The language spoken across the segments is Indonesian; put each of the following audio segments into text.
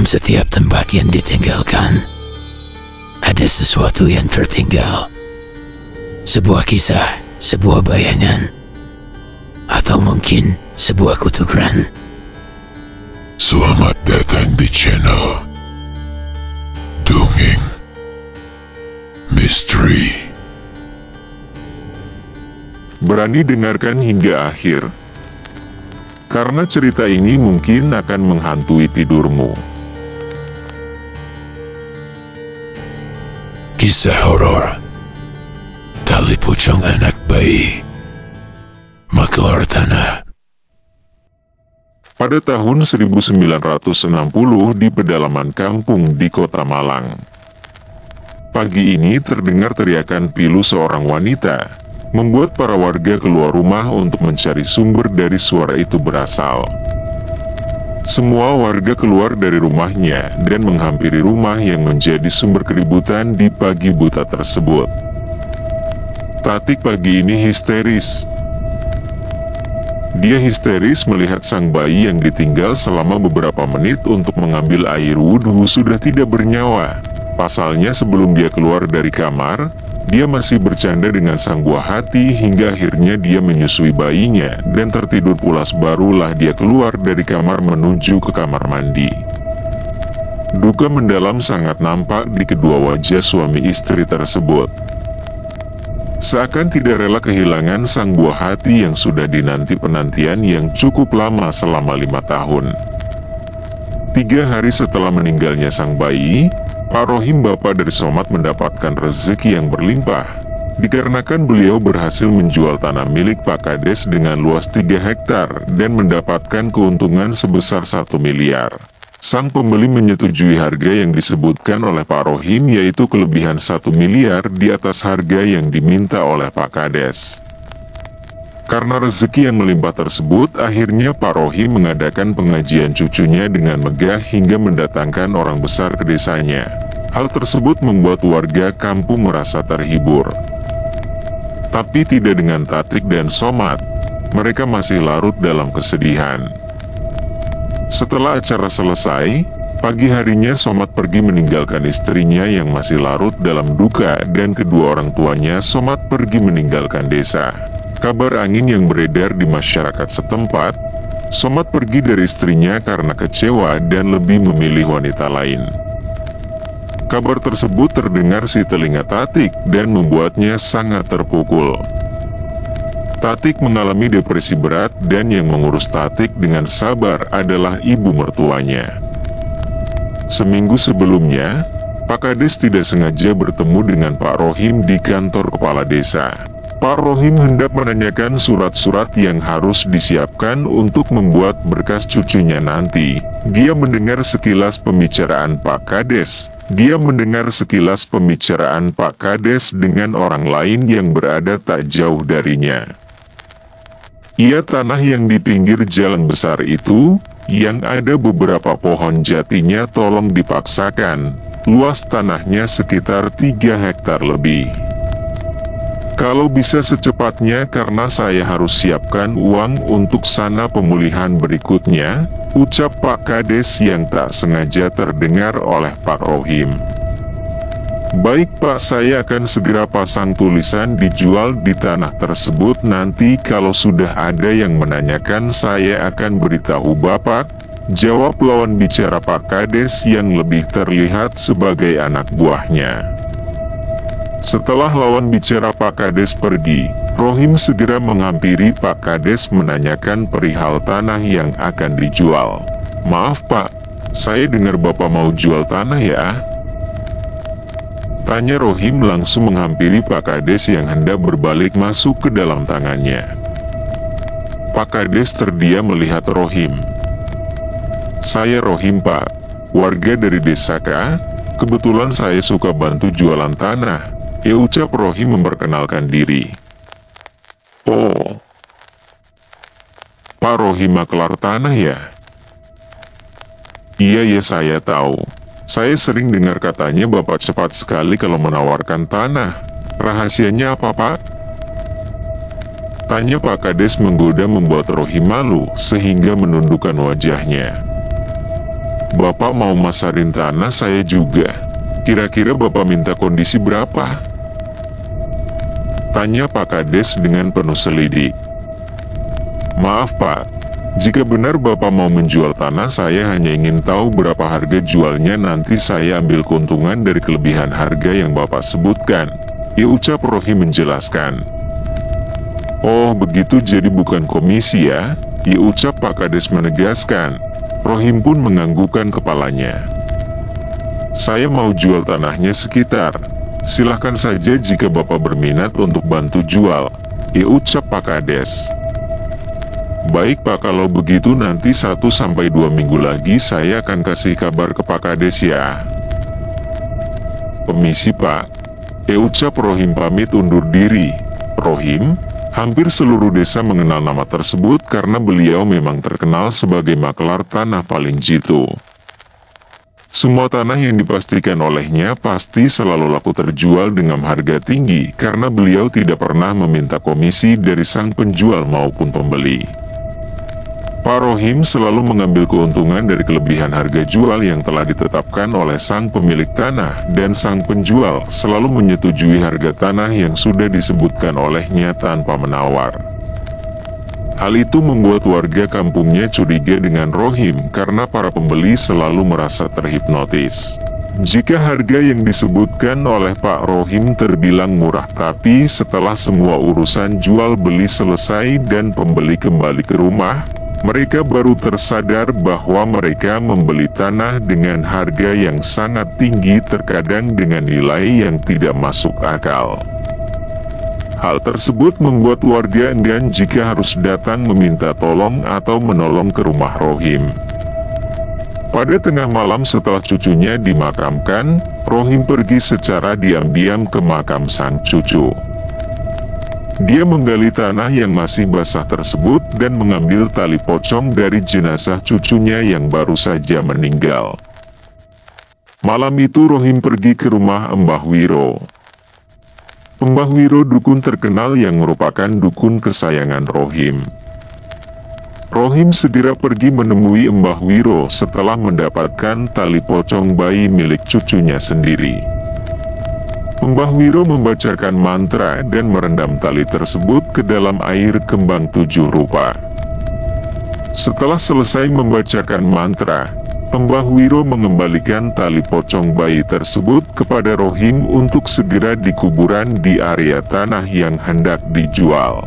Dalam setiap tempat yang ditinggalkan, ada sesuatu yang tertinggal. Sebuah kisah, sebuah bayangan, atau mungkin sebuah kutukan. Selamat datang di channel Dongeng Misteri. Berani dengarkan hingga akhir, karena cerita ini mungkin akan menghantui tidurmu. Kisah horor Tali Pocong Anak Bayi Maklar Tanah. Pada tahun 1960 di pedalaman kampung di kota Malang. Pagi ini terdengar teriakan pilu seorang wanita, membuat para warga keluar rumah untuk mencari sumber dari suara itu berasal. Semua warga keluar dari rumahnya dan menghampiri rumah yang menjadi sumber keributan di pagi buta tersebut. Tatik pagi ini histeris. Dia histeris melihat sang bayi yang ditinggal selama beberapa menit untuk mengambil air wudhu sudah tidak bernyawa. Pasalnya sebelum dia keluar dari kamar, dia masih bercanda dengan sang buah hati hingga akhirnya dia menyusui bayinya dan tertidur pulas, barulah dia keluar dari kamar menuju ke kamar mandi. Duka mendalam sangat nampak di kedua wajah suami istri tersebut. Seakan tidak rela kehilangan sang buah hati yang sudah dinanti penantian yang cukup lama selama 5 tahun. 3 hari setelah meninggalnya sang bayi, Pak Rohim, bapak dari Somad, mendapatkan rezeki yang berlimpah, dikarenakan beliau berhasil menjual tanah milik Pak Kades dengan luas 3 hektar dan mendapatkan keuntungan sebesar 1 miliar. Sang pembeli menyetujui harga yang disebutkan oleh Pak Rohim, yaitu kelebihan 1 miliar di atas harga yang diminta oleh Pak Kades. Karena rezeki yang melimpah tersebut, akhirnya Pak Rohim mengadakan pengajian cucunya dengan megah hingga mendatangkan orang besar ke desanya. Hal tersebut membuat warga kampung merasa terhibur. Tapi tidak dengan Tatik dan Somad. Mereka masih larut dalam kesedihan. Setelah acara selesai, pagi harinya Somad pergi meninggalkan istrinya yang masih larut dalam duka, dan kedua orang tuanya Somad pergi meninggalkan desa. Kabar angin yang beredar di masyarakat setempat, Somad pergi dari istrinya karena kecewa dan lebih memilih wanita lain. Kabar tersebut terdengar si telinga Tatik dan membuatnya sangat terpukul. Tatik mengalami depresi berat dan yang mengurus Tatik dengan sabar adalah ibu mertuanya. Seminggu sebelumnya, Pak Kades tidak sengaja bertemu dengan Pak Rohim di kantor kepala desa. Pak Rohim hendak menanyakan surat-surat yang harus disiapkan untuk membuat berkas cucunya nanti. Dia mendengar sekilas pembicaraan Pak Kades. Dengan orang lain yang berada tak jauh darinya. Ia tanah yang di pinggir jalan besar itu, yang ada beberapa pohon jatinya tolong dipaksakan. Luas tanahnya sekitar 3 hektar lebih. Kalau bisa secepatnya karena saya harus siapkan uang untuk sana pemulihan berikutnya, ucap Pak Kades yang tak sengaja terdengar oleh Pak Rohim. Baik Pak, saya akan segera pasang tulisan dijual di tanah tersebut. Nanti kalau sudah ada yang menanyakan saya akan beritahu Bapak, jawab lawan bicara Pak Kades yang lebih terlihat sebagai anak buahnya. Setelah lawan bicara Pak Kades pergi, Rohim segera menghampiri Pak Kades menanyakan perihal tanah yang akan dijual. Maaf Pak, saya dengar Bapak mau jual tanah ya? Tanya Rohim langsung menghampiri Pak Kades yang hendak berbalik masuk ke dalam tangannya. Pak Kades terdiam melihat Rohim. Saya Rohim Pak, warga dari desa kah? Kebetulan saya suka bantu jualan tanah, ya, ucap Rohim memperkenalkan diri. Oh, Pak Rohim maklar tanah ya? Iya ya, saya tahu. Saya sering dengar katanya Bapak cepat sekali kalau menawarkan tanah. Rahasianya apa Pak? Tanya Pak Kades menggoda membuat Rohim malu sehingga menundukkan wajahnya. Bapak mau masarin tanah saya juga. Kira-kira Bapak minta kondisi berapa? Tanya Pak Kades dengan penuh selidik. Maaf Pak, jika benar Bapak mau menjual tanah, saya hanya ingin tahu berapa harga jualnya, nanti saya ambil keuntungan dari kelebihan harga yang Bapak sebutkan, ucap Rohim menjelaskan. Oh begitu, jadi bukan komisi ya, ucap Pak Kades menegaskan. Rohim pun menganggukkan kepalanya. Saya mau jual tanahnya sekitar, silahkan saja jika Bapak berminat untuk bantu jual, ucap Pak Kades. Baik Pak, kalau begitu nanti 1-2 minggu lagi saya akan kasih kabar ke Pak Kades ya. Permisi Pak, ucap Rohim pamit undur diri. Rohim, hampir seluruh desa mengenal nama tersebut karena beliau memang terkenal sebagai maklar tanah paling jitu. Semua tanah yang dipastikan olehnya pasti selalu laku terjual dengan harga tinggi karena beliau tidak pernah meminta komisi dari sang penjual maupun pembeli. Pak Rohim selalu mengambil keuntungan dari kelebihan harga jual yang telah ditetapkan oleh sang pemilik tanah, dan sang penjual selalu menyetujui harga tanah yang sudah disebutkan olehnya tanpa menawar. Hal itu membuat warga kampungnya curiga dengan Rohim karena para pembeli selalu merasa terhipnotis. Jika harga yang disebutkan oleh Pak Rohim terbilang murah, tapi setelah semua urusan jual beli selesai dan pembeli kembali ke rumah, mereka baru tersadar bahwa mereka membeli tanah dengan harga yang sangat tinggi, terkadang dengan nilai yang tidak masuk akal. Hal tersebut membuat warga enggan jika harus datang meminta tolong atau menolong ke rumah Rohim. Pada tengah malam setelah cucunya dimakamkan, Rohim pergi secara diam-diam ke makam sang cucu. Dia menggali tanah yang masih basah tersebut dan mengambil tali pocong dari jenazah cucunya yang baru saja meninggal. Malam itu Rohim pergi ke rumah Mbah Wiro. Mbah Wiro dukun terkenal yang merupakan dukun kesayangan Rohim. Rohim segera pergi menemui Mbah Wiro setelah mendapatkan tali pocong bayi milik cucunya sendiri. Mbah Wiro membacakan mantra dan merendam tali tersebut ke dalam air kembang 7 rupa. Setelah selesai membacakan mantra, Mbah Wiro mengembalikan tali pocong bayi tersebut kepada Rohim untuk segera dikuburan di area tanah yang hendak dijual.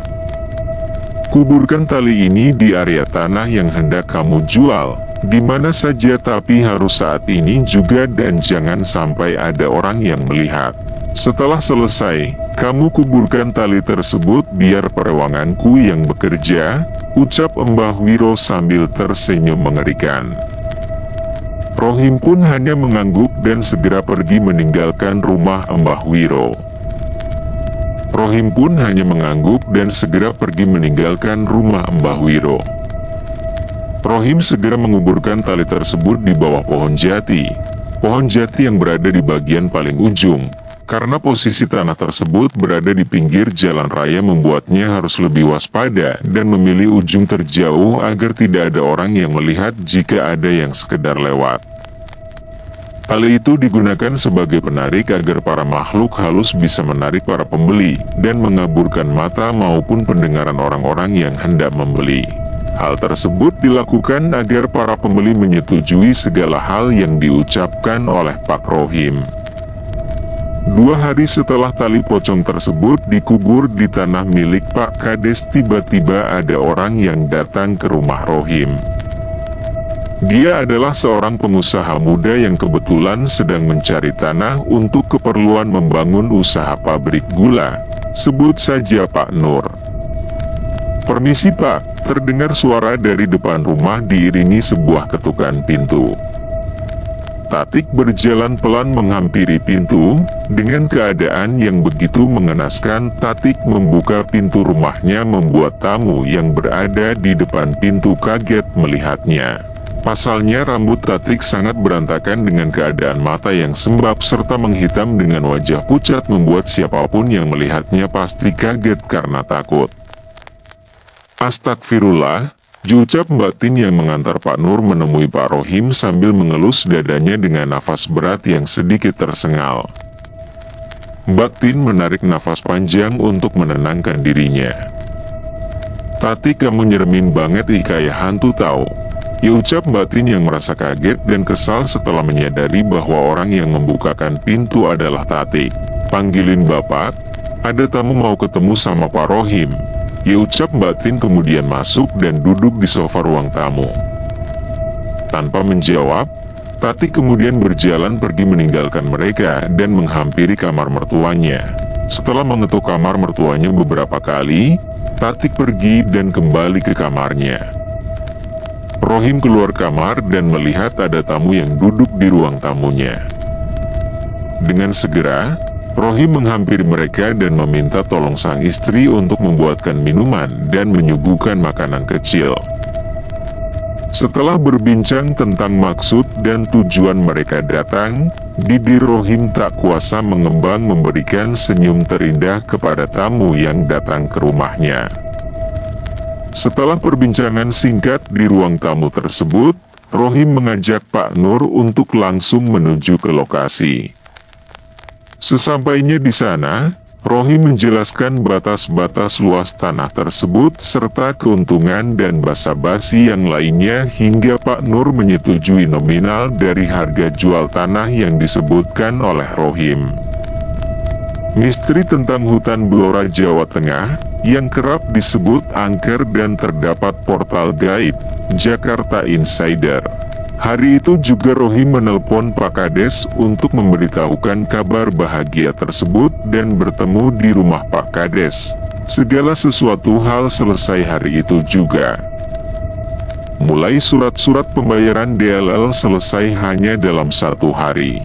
Kuburkan tali ini di area tanah yang hendak kamu jual, di mana saja, tapi harus saat ini juga dan jangan sampai ada orang yang melihat. Setelah selesai, kamu kuburkan tali tersebut biar perewanganku yang bekerja, ucap Mbah Wiro sambil tersenyum mengerikan. Rohim pun hanya mengangguk dan segera pergi meninggalkan rumah Mbah Wiro. Rohim pun hanya mengangguk dan segera pergi meninggalkan rumah Mbah Wiro. Rohim segera menguburkan tali tersebut di bawah pohon jati. Pohon jati yang berada di bagian paling ujung. Karena posisi tanah tersebut berada di pinggir jalan raya membuatnya harus lebih waspada dan memilih ujung terjauh agar tidak ada orang yang melihat jika ada yang sekedar lewat. Tali itu digunakan sebagai penarik agar para makhluk halus bisa menarik para pembeli dan mengaburkan mata maupun pendengaran orang-orang yang hendak membeli. Hal tersebut dilakukan agar para pembeli menyetujui segala hal yang diucapkan oleh Pak Rohim. 2 hari setelah tali pocong tersebut dikubur di tanah milik Pak Kades, tiba-tiba ada orang yang datang ke rumah Rohim. Dia adalah seorang pengusaha muda yang kebetulan sedang mencari tanah untuk keperluan membangun usaha pabrik gula. Sebut saja Pak Nur. Permisi Pak, terdengar suara dari depan rumah diiringi sebuah ketukan pintu. Tatik berjalan pelan menghampiri pintu, dengan keadaan yang begitu mengenaskan. Tatik membuka pintu rumahnya membuat tamu yang berada di depan pintu kaget melihatnya. Pasalnya rambut Tatik sangat berantakan dengan keadaan mata yang sembab serta menghitam dengan wajah pucat membuat siapapun yang melihatnya pasti kaget karena takut. Astagfirullah, Diucap Mbak Tin yang mengantar Pak Nur menemui Pak Rohim sambil mengelus dadanya dengan nafas berat yang sedikit tersengal. Mbak Tin menarik nafas panjang untuk menenangkan dirinya. "Tati, kamu nyeremin banget kayak hantu tahu," ucap Mbak Tin yang merasa kaget dan kesal setelah menyadari bahwa orang yang membukakan pintu adalah Tati. "Panggilin Bapak, ada tamu mau ketemu sama Pak Rohim," ucap Mbak Tin kemudian masuk dan duduk di sofa ruang tamu. Tanpa menjawab, Tati kemudian berjalan pergi meninggalkan mereka dan menghampiri kamar mertuanya. Setelah mengetuk kamar mertuanya beberapa kali, Tati pergi dan kembali ke kamarnya. Rohim keluar kamar dan melihat ada tamu yang duduk di ruang tamunya. Dengan segera, Rohim menghampiri mereka dan meminta tolong sang istri untuk membuatkan minuman dan menyuguhkan makanan kecil. Setelah berbincang tentang maksud dan tujuan mereka datang, bibir Rohim tak kuasa mengembang memberikan senyum terindah kepada tamu yang datang ke rumahnya. Setelah perbincangan singkat di ruang tamu tersebut, Rohim mengajak Pak Nur untuk langsung menuju ke lokasi. Sesampainya di sana, Rohim menjelaskan batas-batas luas tanah tersebut serta keuntungan dan basa-basi yang lainnya hingga Pak Nur menyetujui nominal dari harga jual tanah yang disebutkan oleh Rohim. Misteri tentang hutan Blora Jawa Tengah yang kerap disebut angker dan terdapat portal gaib, Jakarta Insider. Hari itu juga Rohim menelpon Pak Kades untuk memberitahukan kabar bahagia tersebut dan bertemu di rumah Pak Kades. Segala sesuatu hal selesai hari itu juga. Mulai surat-surat pembayaran DLL selesai hanya dalam 1 hari.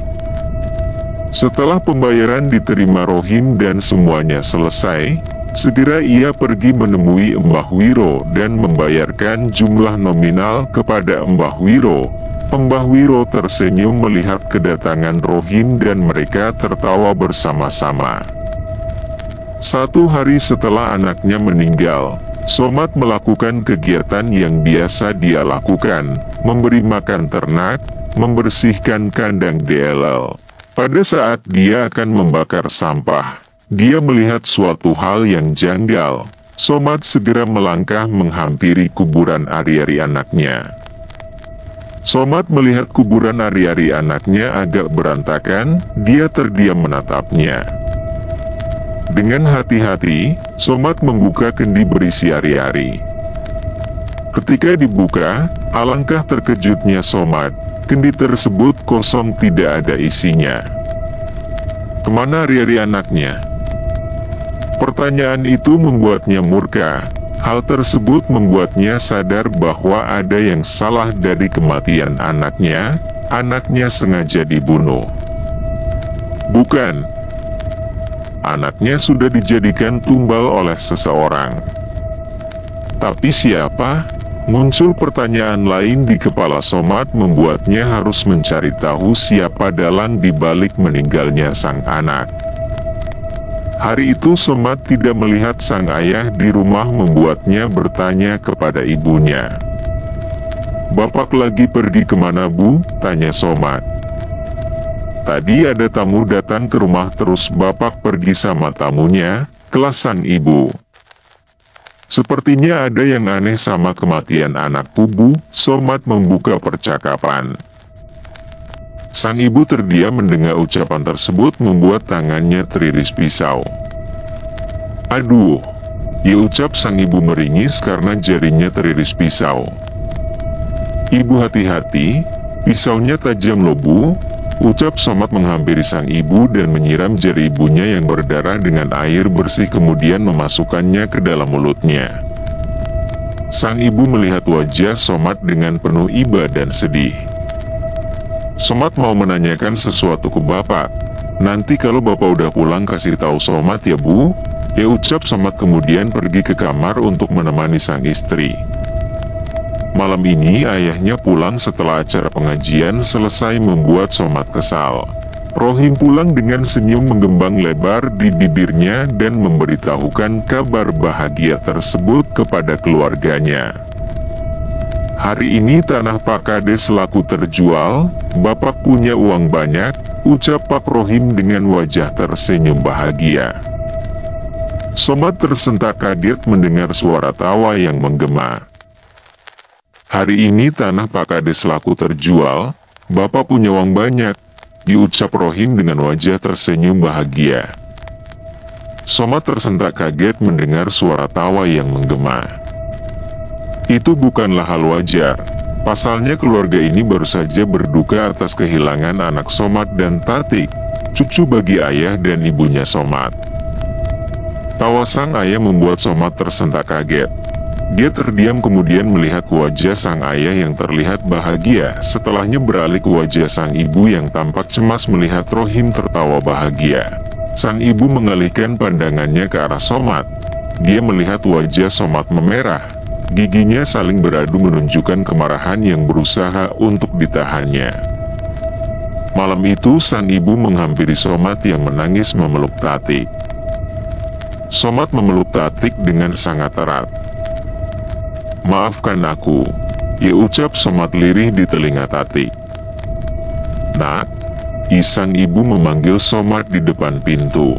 Setelah pembayaran diterima Rohim dan semuanya selesai, segera ia pergi menemui Mbah Wiro dan membayarkan jumlah nominal kepada Mbah Wiro. Mbah Wiro tersenyum melihat kedatangan Rohim dan mereka tertawa bersama-sama. 1 hari setelah anaknya meninggal, Somad melakukan kegiatan yang biasa dia lakukan, memberi makan ternak, membersihkan kandang DLL. Pada saat dia akan membakar sampah, dia melihat suatu hal yang janggal. Somad segera melangkah menghampiri kuburan ari-ari anaknya. Somad melihat kuburan ari-ari anaknya agak berantakan, dia terdiam menatapnya. Dengan hati-hati, Somad membuka kendi berisi ari-ari. Ketika dibuka, alangkah terkejutnya Somad, kendi tersebut kosong tidak ada isinya. Kemana ari-ari anaknya? Pertanyaan itu membuatnya murka. Hal tersebut membuatnya sadar bahwa ada yang salah dari kematian anaknya. Anaknya sengaja dibunuh. Bukan. Anaknya sudah dijadikan tumbal oleh seseorang. Tapi siapa? Muncul pertanyaan lain di kepala Somad membuatnya harus mencari tahu siapa dalang di balik meninggalnya sang anak. Hari itu Somad tidak melihat sang ayah di rumah membuatnya bertanya kepada ibunya. "Bapak lagi pergi kemana, Bu?" tanya Somad. "Tadi ada tamu datang ke rumah terus Bapak pergi sama tamunya," kelasan ibu. "Sepertinya ada yang aneh sama kematian anakku, Bu." Somad membuka percakapan. Sang ibu terdiam mendengar ucapan tersebut membuat tangannya teriris pisau. "Aduh," ucap sang ibu meringis karena jarinya teriris pisau. "Ibu hati-hati, pisaunya tajam loh, Bu," ucap Somad menghampiri sang ibu dan menyiram jari ibunya yang berdarah dengan air bersih kemudian memasukkannya ke dalam mulutnya. Sang ibu melihat wajah Somad dengan penuh iba dan sedih. "Somad mau menanyakan sesuatu ke Bapak. Nanti kalau Bapak udah pulang kasih tahu Somad ya, Bu," ucap Somad kemudian pergi ke kamar untuk menemani sang istri. Malam ini ayahnya pulang setelah acara pengajian selesai membuat Somad kesal. Rohim pulang dengan senyum menggembang lebar di bibirnya dan memberitahukan kabar bahagia tersebut kepada keluarganya. Hari ini tanah Pak Kades laku terjual, Bapak punya uang banyak, ucap Pak Rohim dengan wajah tersenyum bahagia. Somad tersentak kaget mendengar suara tawa yang menggema. Hari ini tanah Pak Kades laku terjual, Bapak punya uang banyak, diucap Rohim dengan wajah tersenyum bahagia. Somad tersentak kaget mendengar suara tawa yang menggema. Itu bukanlah hal wajar. Pasalnya keluarga ini baru saja berduka atas kehilangan anak Somad dan Tatik, cucu bagi ayah dan ibunya Somad. Tawa sang ayah membuat Somad tersentak kaget. Dia terdiam kemudian melihat wajah sang ayah yang terlihat bahagia, setelahnya beralih ke wajah sang ibu yang tampak cemas melihat Rohim tertawa bahagia. Sang ibu mengalihkan pandangannya ke arah Somad. Dia melihat wajah Somad memerah. Giginya saling beradu menunjukkan kemarahan yang berusaha untuk ditahannya. Malam itu sang ibu menghampiri Somad yang menangis memeluk Tatik. Somad memeluk Tatik dengan sangat erat. "Maafkan aku," ia ucap Somad lirih di telinga Tatik. "Nak," sang ibu memanggil Somad di depan pintu.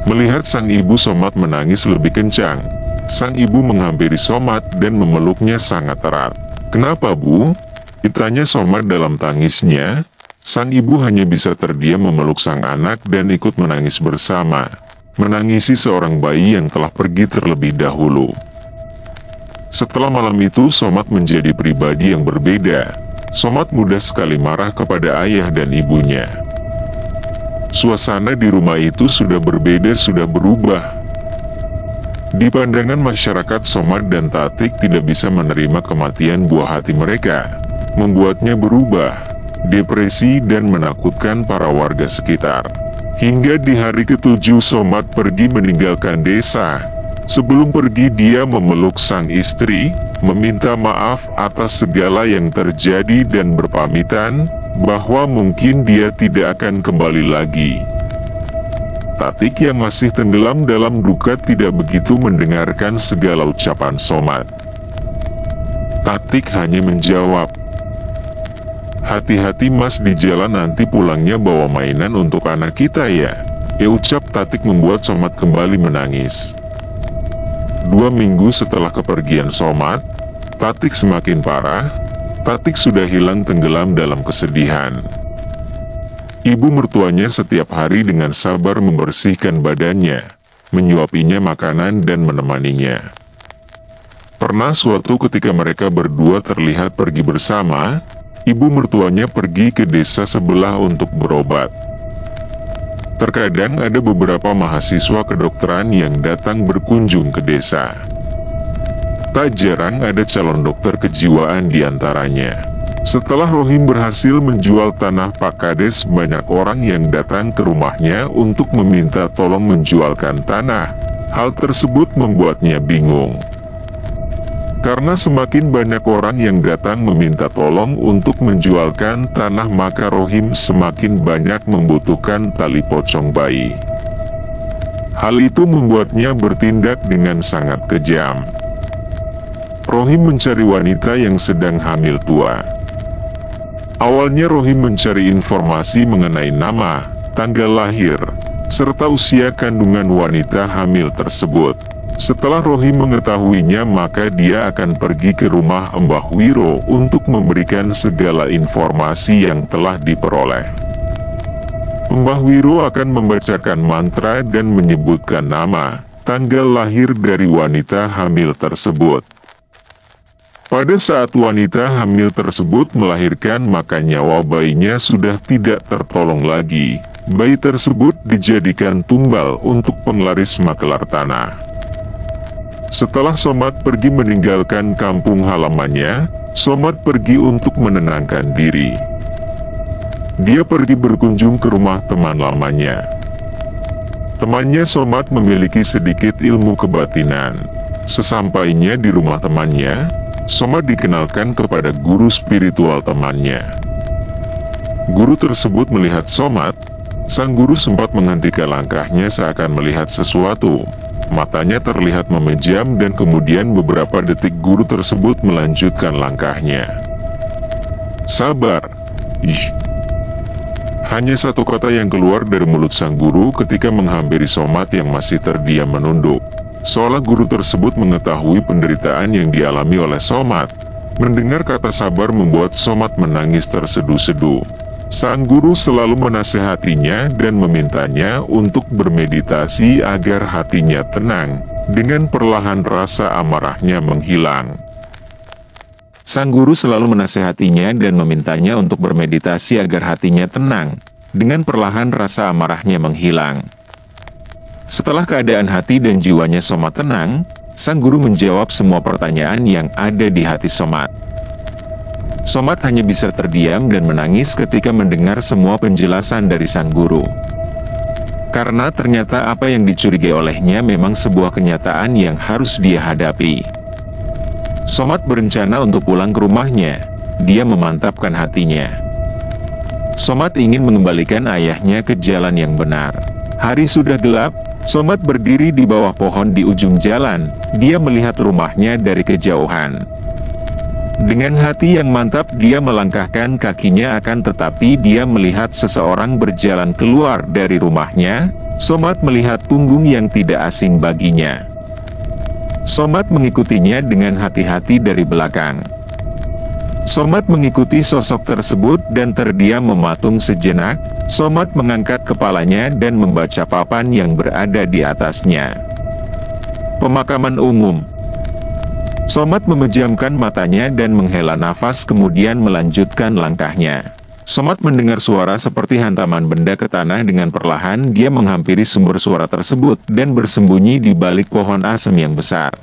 Melihat sang ibu, Somad menangis lebih kencang. Sang ibu menghampiri Somad dan memeluknya sangat erat. "Kenapa, Bu?" ditanya Somad dalam tangisnya. Sang ibu hanya bisa terdiam memeluk sang anak dan ikut menangis bersama, menangisi seorang bayi yang telah pergi terlebih dahulu. Setelah malam itu, Somad menjadi pribadi yang berbeda. Somad mudah sekali marah kepada ayah dan ibunya. Suasana di rumah itu sudah berbeda, sudah berubah. Di pandangan masyarakat, Somad dan Tatik tidak bisa menerima kematian buah hati mereka, membuatnya berubah, depresi dan menakutkan para warga sekitar. Hingga di hari ke-7 Somad pergi meninggalkan desa. Sebelum pergi, dia memeluk sang istri, meminta maaf atas segala yang terjadi dan berpamitan bahwa mungkin dia tidak akan kembali lagi. Tatik yang masih tenggelam dalam duka tidak begitu mendengarkan segala ucapan Somad. Tatik hanya menjawab, "Hati-hati Mas di jalan, nanti pulangnya bawa mainan untuk anak kita ya," ucap Tatik membuat Somad kembali menangis. 2 minggu setelah kepergian Somad, Tatik semakin parah. Tatik sudah hilang tenggelam dalam kesedihan. Ibu mertuanya setiap hari dengan sabar membersihkan badannya, menyuapinya makanan dan menemaninya. Pernah suatu ketika mereka berdua terlihat pergi bersama, ibu mertuanya pergi ke desa sebelah untuk berobat. Terkadang ada beberapa mahasiswa kedokteran yang datang berkunjung ke desa. Tak jarang ada calon dokter kejiwaan di antaranya. Setelah Rohim berhasil menjual tanah Pak Kades, banyak orang yang datang ke rumahnya untuk meminta tolong menjualkan tanah. Hal tersebut membuatnya bingung. Karena semakin banyak orang yang datang meminta tolong untuk menjualkan tanah, maka Rohim semakin banyak membutuhkan tali pocong bayi. Hal itu membuatnya bertindak dengan sangat kejam. Rohim mencari wanita yang sedang hamil tua. Awalnya Rohim mencari informasi mengenai nama, tanggal lahir, serta usia kandungan wanita hamil tersebut. Setelah Rohim mengetahuinya, maka dia akan pergi ke rumah Mbah Wiro untuk memberikan segala informasi yang telah diperoleh. Mbah Wiro akan membacakan mantra dan menyebutkan nama, tanggal lahir dari wanita hamil tersebut. Pada saat wanita hamil tersebut melahirkan, maka nyawa bayinya sudah tidak tertolong lagi. Bayi tersebut dijadikan tumbal untuk penglaris makelar tanah. Setelah Somad pergi meninggalkan kampung halamannya, Somad pergi untuk menenangkan diri. Dia pergi berkunjung ke rumah teman lamanya. Temannya Somad memiliki sedikit ilmu kebatinan. Sesampainya di rumah temannya, Somad dikenalkan kepada guru spiritual temannya. Guru tersebut melihat Somad. Sang guru sempat menghentikan langkahnya seakan melihat sesuatu. Matanya terlihat memejam dan kemudian beberapa detik guru tersebut melanjutkan langkahnya. Sabar. Ih. Hanya satu kata yang keluar dari mulut sang guru ketika menghampiri Somad yang masih terdiam menunduk. Seolah guru tersebut mengetahui penderitaan yang dialami oleh Somad. Mendengar kata sabar membuat Somad menangis terseduh-seduh. Sang guru selalu menasehatinya dan memintanya untuk bermeditasi agar hatinya tenang. Dengan perlahan rasa amarahnya menghilang. Sang guru selalu menasehatinya dan memintanya untuk bermeditasi agar hatinya tenang. Dengan perlahan rasa amarahnya menghilang. Setelah keadaan hati dan jiwanya Somad tenang, sang guru menjawab semua pertanyaan yang ada di hati Somad. Somad hanya bisa terdiam dan menangis ketika mendengar semua penjelasan dari sang guru. Karena ternyata apa yang dicurigai olehnya memang sebuah kenyataan yang harus dia hadapi. Somad berencana untuk pulang ke rumahnya. Dia memantapkan hatinya. Somad ingin mengembalikan ayahnya ke jalan yang benar. Hari sudah gelap, Somad berdiri di bawah pohon di ujung jalan. Dia melihat rumahnya dari kejauhan. Dengan hati yang mantap dia melangkahkan kakinya, akan tetapi dia melihat seseorang berjalan keluar dari rumahnya. Somad melihat punggung yang tidak asing baginya. Somad mengikutinya dengan hati-hati dari belakang. Somad mengikuti sosok tersebut dan terdiam mematung sejenak. Somad mengangkat kepalanya dan membaca papan yang berada di atasnya. Pemakaman umum. Somad memejamkan matanya dan menghela nafas kemudian melanjutkan langkahnya. Somad mendengar suara seperti hantaman benda ke tanah. Dengan perlahan dia menghampiri sumber suara tersebut dan bersembunyi di balik pohon asem yang besar.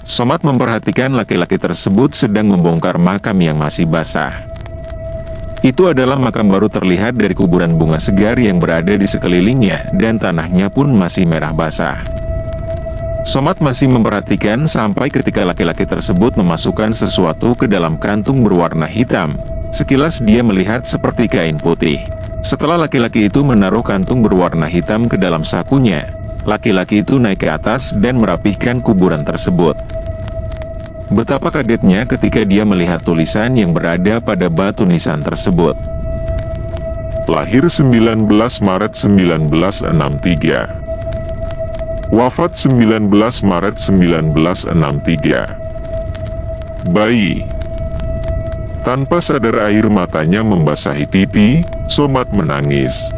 Somad memperhatikan laki-laki tersebut sedang membongkar makam yang masih basah. Itu adalah makam baru terlihat dari kuburan bunga segar yang berada di sekelilingnya dan tanahnya pun masih merah basah. Somad masih memperhatikan sampai ketika laki-laki tersebut memasukkan sesuatu ke dalam kantung berwarna hitam. Sekilas dia melihat seperti kain putih. Setelah laki-laki itu menaruh kantung berwarna hitam ke dalam sakunya, laki-laki itu naik ke atas dan merapihkan kuburan tersebut. Betapa kagetnya ketika dia melihat tulisan yang berada pada batu nisan tersebut. Lahir 19 Maret 1963. Wafat 19 Maret 1963. Bayi. Tanpa sadar air matanya membasahi pipi, Somad menangis.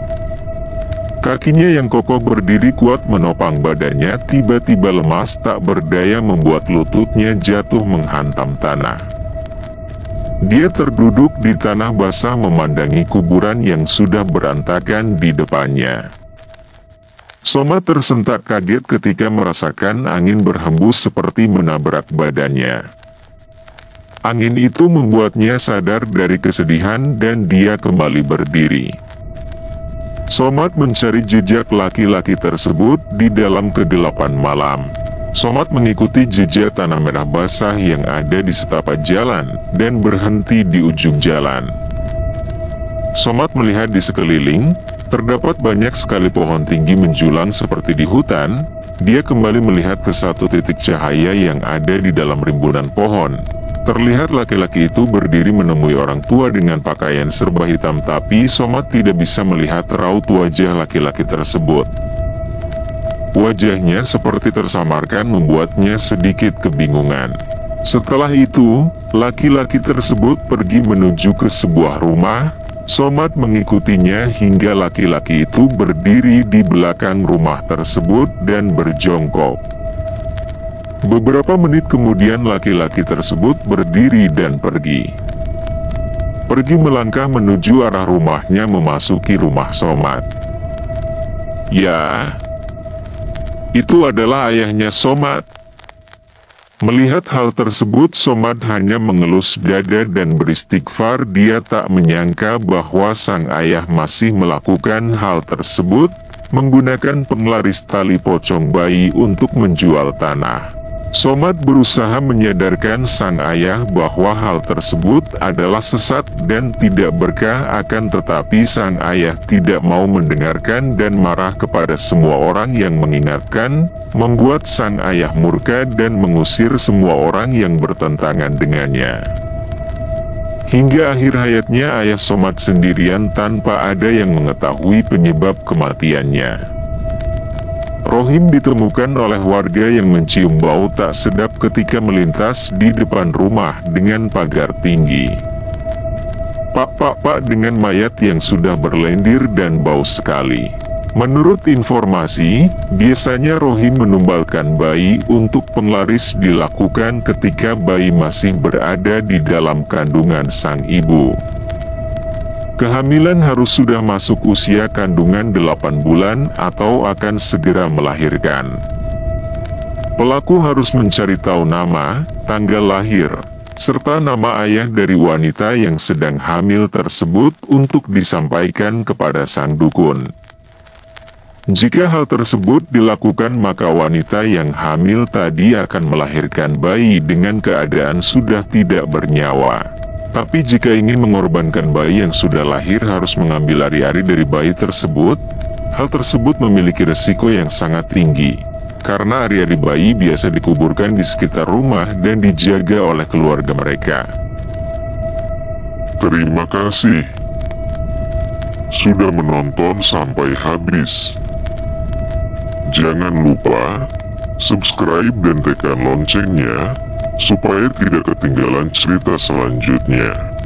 Kakinya yang kokoh berdiri kuat menopang badannya tiba-tiba lemas tak berdaya membuat lututnya jatuh menghantam tanah. Dia terduduk di tanah basah memandangi kuburan yang sudah berantakan di depannya. Somad tersentak kaget ketika merasakan angin berhembus seperti menabrak badannya. Angin itu membuatnya sadar dari kesedihan dan dia kembali berdiri. Somad mencari jejak laki-laki tersebut di dalam kegelapan malam. Somad mengikuti jejak tanah merah basah yang ada di setapak jalan dan berhenti di ujung jalan. Somad melihat di sekeliling. Terdapat banyak sekali pohon tinggi menjulang seperti di hutan. Dia kembali melihat ke satu titik cahaya yang ada di dalam rimbunan pohon. Terlihat laki-laki itu berdiri menemui orang tua dengan pakaian serba hitam, tapi Somad tidak bisa melihat raut wajah laki-laki tersebut. Wajahnya seperti tersamarkan membuatnya sedikit kebingungan. Setelah itu, laki-laki tersebut pergi menuju ke sebuah rumah. Somad mengikutinya hingga laki-laki itu berdiri di belakang rumah tersebut dan berjongkok. Beberapa menit kemudian laki-laki tersebut berdiri dan pergi. Pergi melangkah menuju arah rumahnya memasuki rumah Somad. Ya, itu adalah ayahnya Somad. Melihat hal tersebut, Somad hanya mengelus dada dan beristighfar. Dia tak menyangka bahwa sang ayah masih melakukan hal tersebut, menggunakan penglaris tali pocong bayi untuk menjual tanah. Somad berusaha menyadarkan sang ayah bahwa hal tersebut adalah sesat dan tidak berkah, akan tetapi sang ayah tidak mau mendengarkan dan marah kepada semua orang yang mengingatkan, membuat sang ayah murka dan mengusir semua orang yang bertentangan dengannya. Hingga akhir hayatnya ayah Somad sendirian tanpa ada yang mengetahui penyebab kematiannya. Rohim ditemukan oleh warga yang mencium bau tak sedap ketika melintas di depan rumah dengan pagar tinggi. Pak dengan mayat yang sudah berlendir dan bau sekali. Menurut informasi, biasanya Rohim menumbalkan bayi untuk penglaris dilakukan ketika bayi masih berada di dalam kandungan sang ibu. Kehamilan harus sudah masuk usia kandungan 8 bulan atau akan segera melahirkan. Pelaku harus mencari tahu nama, tanggal lahir, serta nama ayah dari wanita yang sedang hamil tersebut untuk disampaikan kepada sang dukun. Jika hal tersebut dilakukan, maka wanita yang hamil tadi akan melahirkan bayi dengan keadaan sudah tidak bernyawa. Tapi jika ingin mengorbankan bayi yang sudah lahir harus mengambil ari-ari dari bayi tersebut, hal tersebut memiliki resiko yang sangat tinggi. Karena ari-ari bayi biasa dikuburkan di sekitar rumah dan dijaga oleh keluarga mereka. Terima kasih sudah menonton sampai habis. Jangan lupa subscribe dan tekan loncengnya supaya tidak ketinggalan cerita selanjutnya.